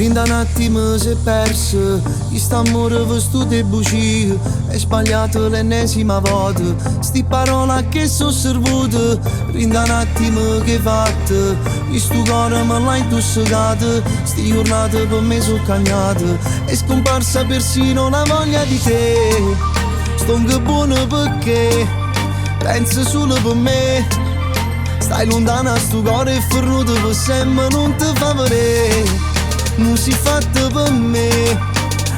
Rinda un attimo si è perso, questo amore vestito e bugie. È sbagliato l'ennesima volta, sti parole che sono servute. Rinda un attimo che fatte, questo cuore me l'ha intossicato. Sti giornate per me sono cagnate, è scomparsa persino la voglia di te. Sto anche buono perché penso solo per me. Stai lontana sto cuore è fornuto per sempre, non ti fa vedere. Non si fatta per me,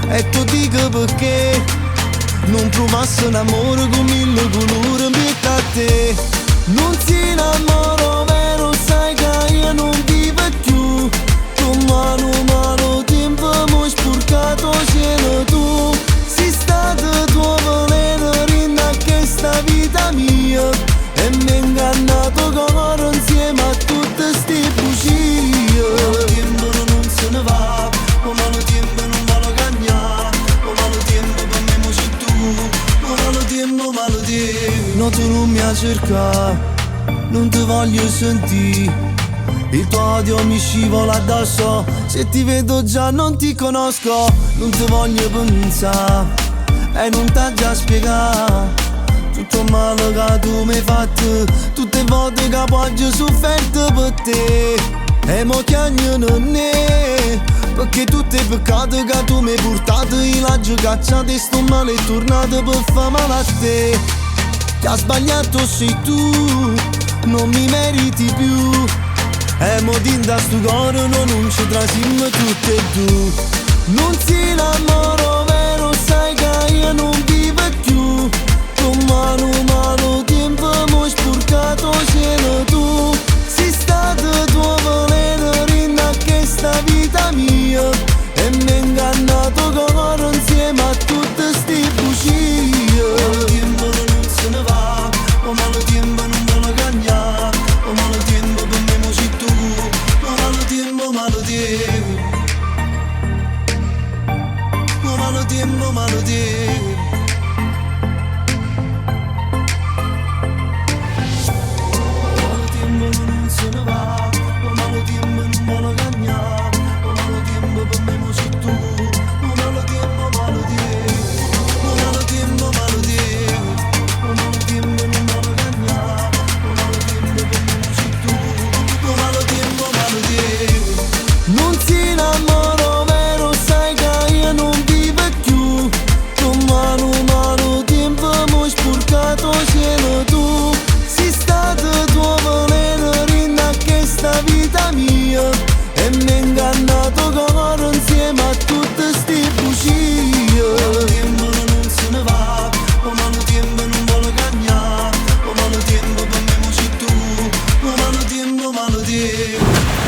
e tu dico perché non provassi un amore con mille colori invece a te. Non si innamora vero, sai che io non vivo più. Con mano tempo mi hai sporcato cielo tu. Sei stato tuo veleno rinda che sta vita mia, e mi hai ingannato cuore insieme a tutte ste bugie. Ne va, o malo tempo non valo cagnare, o malo tempo per me mo sei tu, o malo tempo. No, tu non mi hai cercato, non ti voglio sentire, il tuo odio mi scivola addosso, se ti vedo già non ti conosco. Non ti voglio pensare, e non t'ha già spiegato tutto il male che tu mi hai fatto, tutte le volte che poi ho sofferto per te. E mo chiagno non è, perché tutti i peccati che tu mi hai portato io l'ho cacciato e sto male è tornato per fare male a te. Chi ha sbagliato sei tu, non mi meriti più. E mo dinda sto cuore non ci trasimmo tutte e due. Non si innamora vero, sai che io non vivo più. Con mano tempo mi hai sporcato cielo tu. Sei stato tuo veleno rinda che sta vita mia, e mi hai ingannato cuore insieme a tutte ste bugie. O malo tempo non se ne va, o malo tempo non vuole cagnare, o malo tempo per me mo sei tu, o malo tempo, o malo tempo. O malo tempo, o malo tempo. Se ne va, o malo tempo non vuole cagnare, o malo tempo per me mo sei tu, o malo tempo, o malo tempo, o malo tempo, o malo tempo, o malo tempo non vuole cagnare, o malo tempo per me mo sei tu, o malo tempo, o malo tempo. Non si innamora vero, sai che io non vivo più. Con mano tempo mi hai sporcato cielo tu. Sei stato tuo veleno sta vita mia, e mi hai ingannato cuore insieme a tutte ste bugie. O malo tempo non se ne va, o malo tempo non vuole cagnare, o malo tempo per me mo sei tu, o malo tempo, o malo tempo.